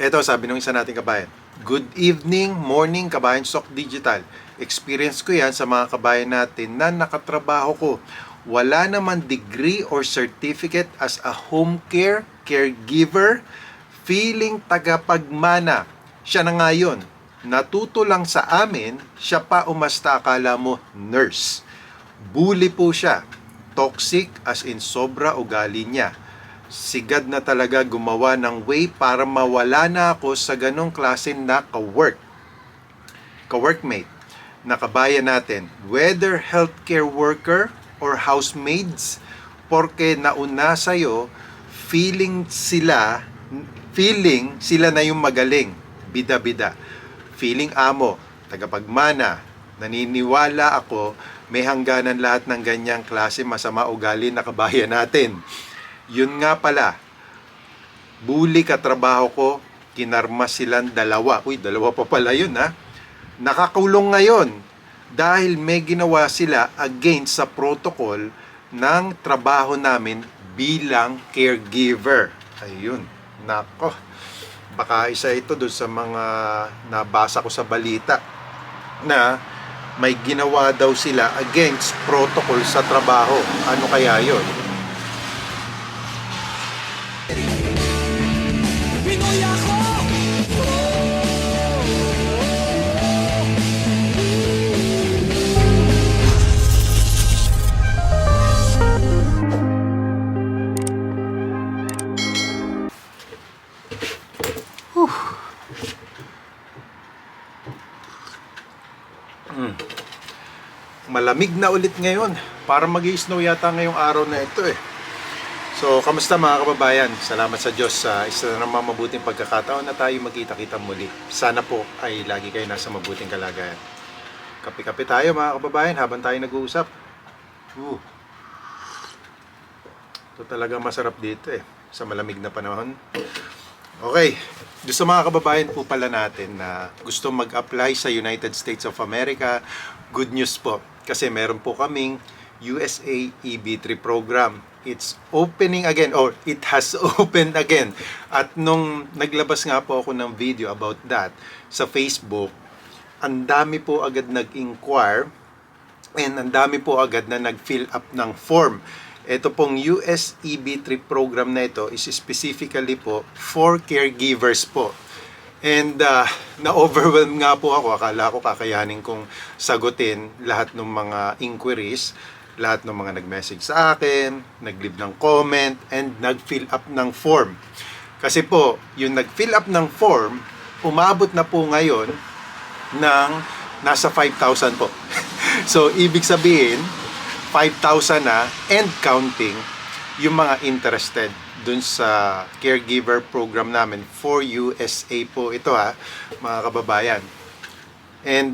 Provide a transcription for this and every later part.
Eto, sabi ng isa nating kabayan, good evening, morning kabayan Sok Digital. Experience ko yan sa mga kabayan natin na nakatrabaho ko. Wala naman degree or certificate as a home care, caregiver, feeling tagapagmana. Siya na nga yun. Natuto lang sa amin, siya pa umasta, akala mo nurse. Bully po siya. Toxic as in sobra ugali niya. Sigad na talaga gumawa ng way para mawala na ako sa ganong klase na ka-workmate, na kabayan natin, whether healthcare worker or housemaids, porque nauna sa'yo, feeling sila na yung magaling, bida-bida. Feeling amo, tagapagmana, naniniwala ako, may hangganan lahat ng ganyang klase masama ugali na kabayan natin. Yun nga pala, bully katrabaho ko, kinarma silang dalawa. Uy, dalawa pa pala yun ha. Nakakulong ngayon dahil may ginawa sila against sa protocol ng trabaho namin bilang caregiver. Ayun, nako. Baka isa ito doon sa mga nabasa ko sa balita na may ginawa daw sila against protocol sa trabaho. Ano kaya yun? Pinoy ako! Malamig na ulit ngayon. Para mag-i-snow yata ngayong araw na ito eh. So, kamusta mga kababayan? Salamat sa Diyos sa isa na naman mabuting pagkakataon na tayo magkita-kita muli. Sana po ay lagi kayo nasa mabuting kalagayan. Kape-kape tayo mga kababayan habang tayo nag-uusap. Ito talaga masarap dito eh, sa malamig na panahon. Okay, doon sa mga kababayan po pala natin na gusto mag-apply sa United States of America, good news po. Kasi meron po kaming USA EB3 program. It's opening again, or it has opened again. At nung naglabas nga po ako ng video about that sa Facebook, ang dami po agad nag-inquire and ang dami po agad na nag-fill up ng form. Ito pong US EB3 program na ito is specifically po for caregivers po. And na-overwhelm nga po ako. Akala ko kakayanin kong sagutin lahat ng mga inquiries, lahat ng mga nag-message sa akin, nag-leave ng comment, and nag-fill up ng form. Kasi po, yung nag-fill up ng form, umabot na po ngayon ng nasa 5,000 po. So, ibig sabihin, 5,000 na and counting yung mga interested dun sa caregiver program namin for USA po ito ha, mga kababayan. And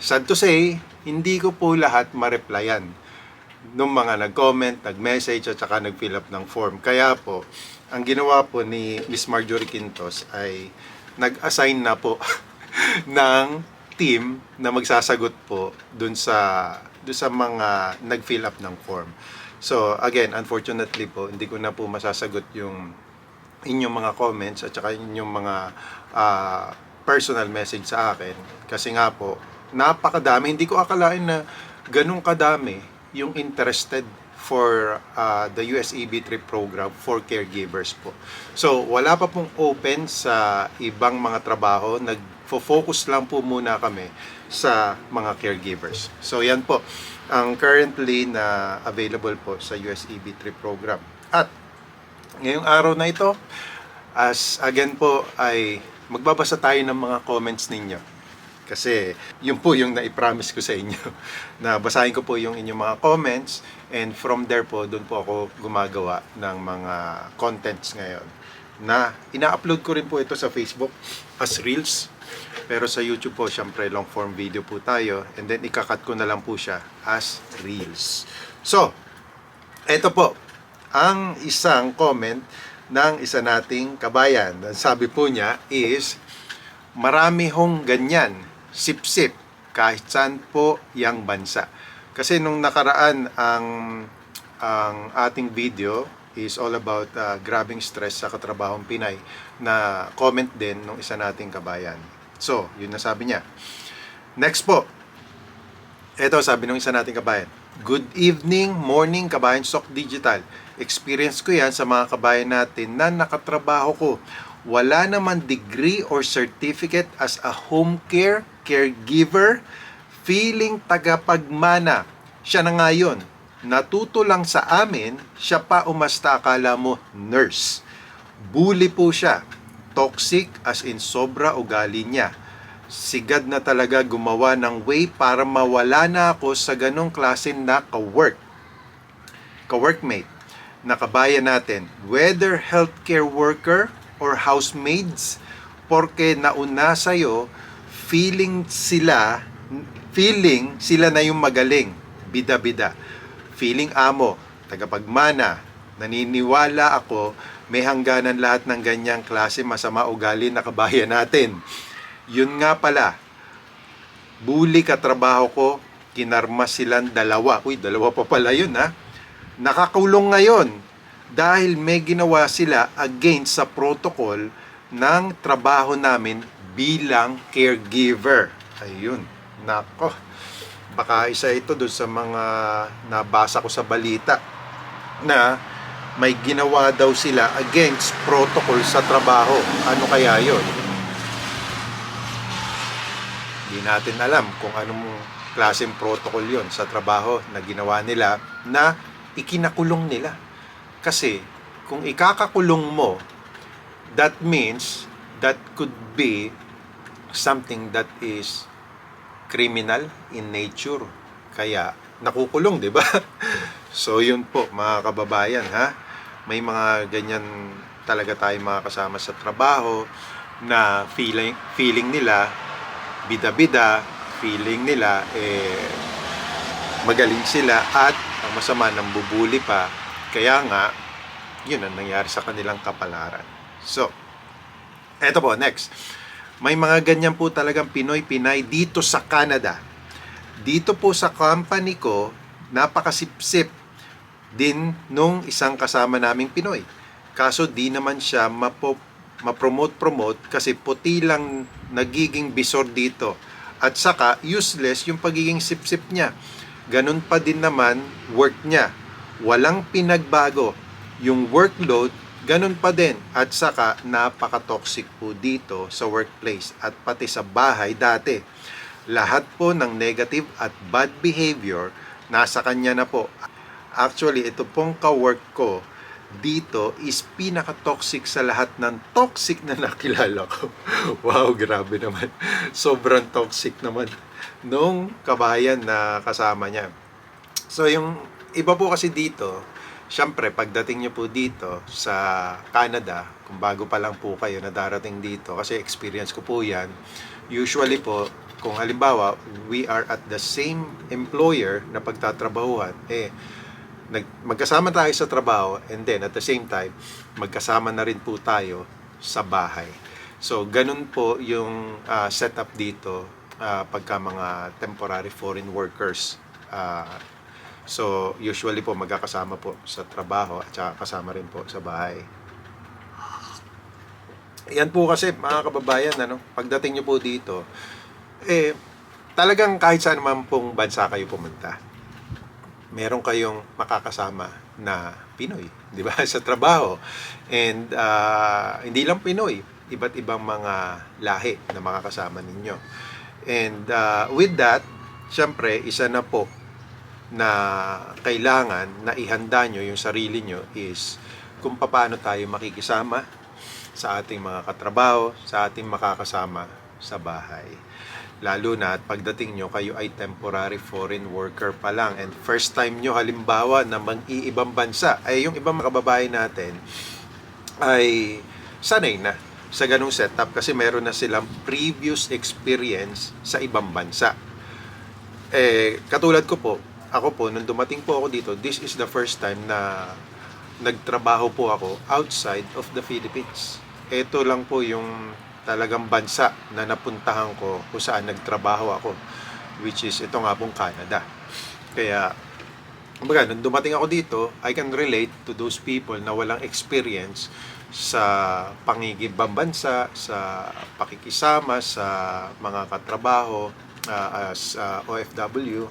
sad to say, hindi ko po lahat ma-replyan nung mga nag-comment, nag-message at saka nag-fill up ng form. Kaya po, ang ginawa po ni Miss Marjorie Quintos ay nag-assign na po ng team na magsasagot po dun sa mga nag-fill up ng form. So again, unfortunately po, hindi ko na po masasagot yung inyong mga comments at saka inyong mga personal message sa akin. Kasi nga po, napakadami. Hindi ko akalain na ganun kadami yung interested for the USEB3 program for caregivers po. So, wala pa pong open sa ibang mga trabaho. Nag-focus lang po muna kami sa mga caregivers. So, yan po ang currently na available po sa USEB3 program. At ngayong araw na ito, as again po ay magbabasa tayo ng mga comments ninyo. Kasi yun po yung naipromise ko sa inyo, na basahin ko po yung inyong mga comments, and from there po, doon po ako gumagawa ng mga contents ngayon na ina-upload ko rin po ito sa Facebook as Reels. Pero sa YouTube po, syempre long form video po tayo, and then ikakat ko na lang po siya as Reels. So, eto po ang isang comment ng isa nating kabayan. Sabi po niya is, marami hong ganyan, sip-sip, kahit saan po yang bansa. Kasi nung nakaraan ang ating video is all about grabing stress sa katrabahong Pinay na comment din ng isa nating kabayan. So, yun na sabi niya. Next po. Ito sabi ng isa nating kabayan. Good evening, morning kabayan Sok Digital. Experience ko yan sa mga kabayan natin na nakatrabaho ko. Wala naman degree or certificate as a home care, caregiver, feeling tagapagmana. Siya na nga yun. Natuto lang sa amin, siya pa umasta, akala mo nurse. Bully po siya. Toxic as in sobra ugali niya. Sigad na talaga gumawa ng way para mawala na ako sa ganong klase na ka-workmate. Nakabayan natin, whether healthcare worker or housemaids, porke nauna sa'yo, feeling sila na yung magaling, bida-bida. Feeling amo, tagapagmana, naniniwala ako, may hangganan lahat ng ganyang klase masama ugali na kabayan natin. Yun nga pala, bully katrabaho ko, kinarma silang dalawa. Uy, dalawa pa pala yun ha. Nakakulong ngayon dahil may ginawa sila against sa protocol ng trabaho namin bilang caregiver. Ayun, nako. Baka isa ito doon sa mga nabasa ko sa balita na may ginawa daw sila against protocol sa trabaho. Ano kaya yun? Hindi natin alam kung anong klaseng protocol yun sa trabaho na ginawa nila na ikinakulong nila. Kasi kung ikakakulong mo, that means that could be something that is criminal in nature. Kaya nakukulong, 'di ba? So yun po mga kababayan ha. May mga ganyan talaga tayong mga kasama sa trabaho na feeling nila bida-bida, feeling nila magaling sila at ang masama nang bubuli pa. Kaya nga yun ang nangyari sa kanilang kapalaran. So, eto po, next. May mga ganyan po talagang Pinoy-Pinay dito sa Canada. Dito po sa company ko, napakasipsip din nung isang kasama naming Pinoy. Kaso di naman siya ma-promote kasi puti lang nagiging bisor dito. At saka useless yung pagiging sipsip niya. Ganun pa din naman work niya. Walang pinagbago. Yung workload ganun pa din. At saka, napaka-toxic po dito sa workplace at pati sa bahay dati. Lahat po ng negative at bad behavior, nasa kanya na po. Actually, ito pong ka-work ko dito is pinaka-toxic sa lahat ng toxic na nakilala ko. Wow, grabe naman. Sobrang toxic naman nung kabayan na kasama niya. So, yung iba po kasi dito, siyempre, pagdating nyo po dito sa Canada, kung bago pa lang po kayo na darating dito, kasi experience ko po yan, usually po, kung halimbawa, we are at the same employer na pagtatrabahuhan, magkasama tayo sa trabaho, and then at the same time, magkasama na rin po tayo sa bahay. So, ganun po yung setup dito pagka mga temporary foreign workers. So, usually po magkakasama po sa trabaho at saka kasama rin po sa bahay. Yan po kasi mga kababayan, pagdating nyo po dito, talagang kahit saan naman pong bansa kayo pumunta, meron kayong makakasama na Pinoy, di ba? Sa trabaho. And hindi lang Pinoy, iba't ibang mga lahi na makakasama ninyo. And with that, syempre, isa na po na kailangan na ihanda nyo yung sarili nyo is kung paano tayo makikisama sa ating mga katrabaho, sa ating makakasama sa bahay. Lalo na at pagdating nyo, kayo ay temporary foreign worker pa lang. And first time nyo halimbawa na mag-iibang bansa, ay yung ibang mga kababayan natin ay sanay na sa ganung setup kasi meron na silang previous experience sa ibang bansa. Katulad ko po, ako po, nung dumating po ako dito, this is the first time na nagtrabaho po ako outside of the Philippines. Ito lang po yung talagang bansa na napuntahan ko kung saan nagtrabaho ako, which is ito nga pong Canada. Kaya Kumbaga, nung dumating ako dito, I can relate to those people na walang experience sa pangigibang bansa, sa pakikisama sa mga katrabaho as OFW.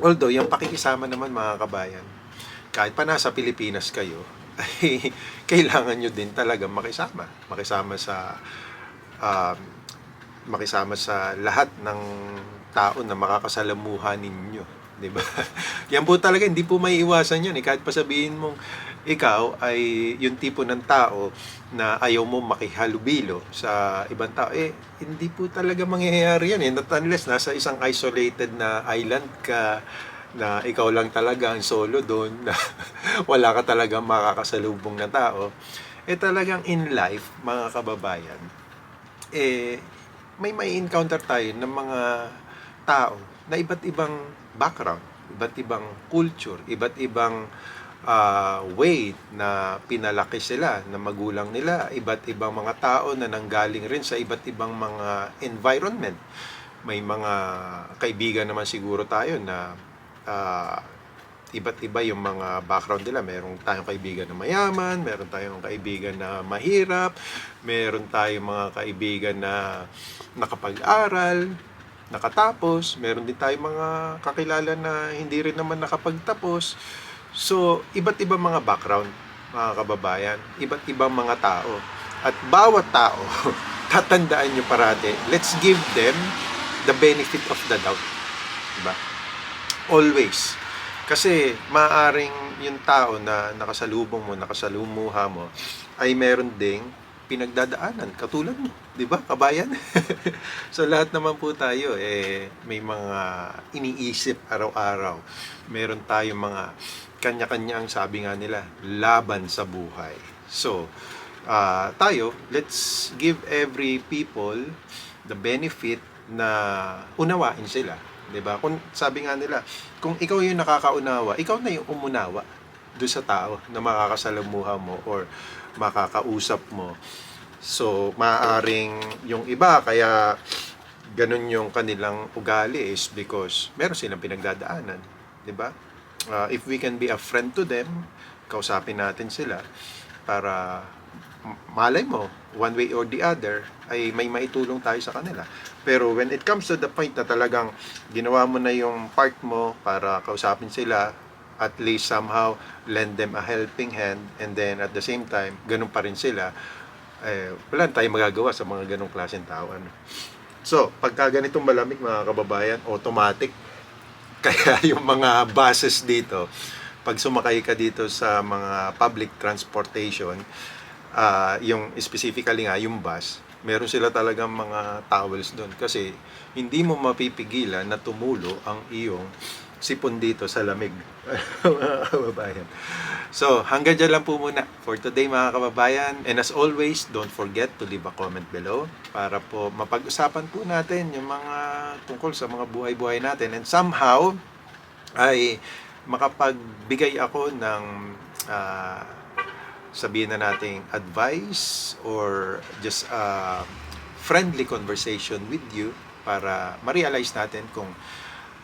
Although, yung pakikisama naman mga kabayan, kahit pa nasa Pilipinas kayo, ay kailangan nyo din talaga makisama. Um, makisama sa lahat ng tao na makakasalamuha ninyo, 'di ba? Yan po talaga, hindi po may iwasan 'yan. Kahit pa sabihin mong ikaw ay yung tipo ng tao na ayaw mo makihalubilo sa ibang tao, hindi po talaga mangyayari yan. Not unless nasa isang isolated na island ka, na ikaw lang talaga ang solo doon, na wala ka talagang makakasalubong na tao. Talagang in life, mga kababayan, may encounter tayo ng mga tao na iba't ibang background, iba't ibang culture, iba't ibang way na pinalaki sila na magulang nila, iba't ibang mga tao na nanggaling rin sa iba't ibang mga environment. May mga kaibigan naman siguro tayo na iba't iba yung mga background nila. Meron tayong kaibigan na mayaman, meron tayong kaibigan na mahirap, meron tayong mga kaibigan na nakapag-aral, nakatapos, meron din tayong mga kakilala na hindi rin naman nakapagtapos. So, iba't ibang mga background, mga kababayan, iba't ibang mga tao. At bawat tao, tatandaan nyo parati, let's give them the benefit of the doubt. Diba? Always. Kasi maaring yung tao na nakasalubong mo, nakasalumuha mo, ay meron ding pinagdadaanan katulad mo, 'di ba, kabayan? So lahat naman po tayo may mga iniisip araw-araw. Meron tayong mga kanya-kanya, ang sabi nga nila, laban sa buhay. So tayo, let's give every people the benefit na unawain sila. 'Di ba? Kung sabi nga nila, kung ikaw yung nakakaunawa, ikaw na yung umunawa doon sa tao na makakasalamuha mo or makakausap mo. So, maaaring yung iba kaya ganun yung kanilang ugali is because meron silang pinagdadaanan, 'di ba? If we can be a friend to them, kausapin natin sila para malay mo, one way or the other, ay may maitulong tayo sa kanila. Pero when it comes to the point na talagang ginawa mo na yung part mo para kausapin sila, at least somehow lend them a helping hand, and then at the same time, ganun pa rin sila, wala tayong magagawa sa mga ganung klaseng tao. So, pagka ganitong malamig mga kababayan, automatic. Kaya yung mga buses dito, pag sumakay ka dito sa mga public transportation, yung specifically nga yung bus, meron sila talagang mga towels doon kasi hindi mo mapipigilan na tumulo ang iyong sipon dito sa lamig. Mga kababayan. So, hanggang dyan lang po muna for today mga kababayan. And as always, don't forget to leave a comment below para po mapag-usapan po natin yung mga tungkol sa mga buhay-buhay natin. And somehow, ay makapagbigay ako ng sabihin na nating advice or just a friendly conversation with you para ma-realize natin kung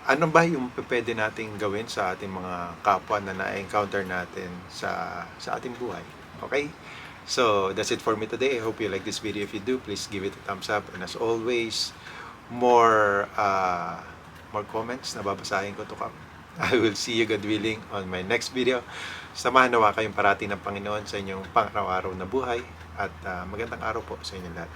ano ba yung pwede nating gawin sa ating mga kapwa na na-encounter natin sa ating buhay. Okay? So, that's it for me today. I hope you like this video. If you do, please give it a thumbs up. And as always, more comments na babasahin ko to come. I will see you, God willing, on my next video. Samahan nawa kayong parati ng Panginoon sa inyong pang-araw-araw na buhay at magandang araw po sa inyong lahat.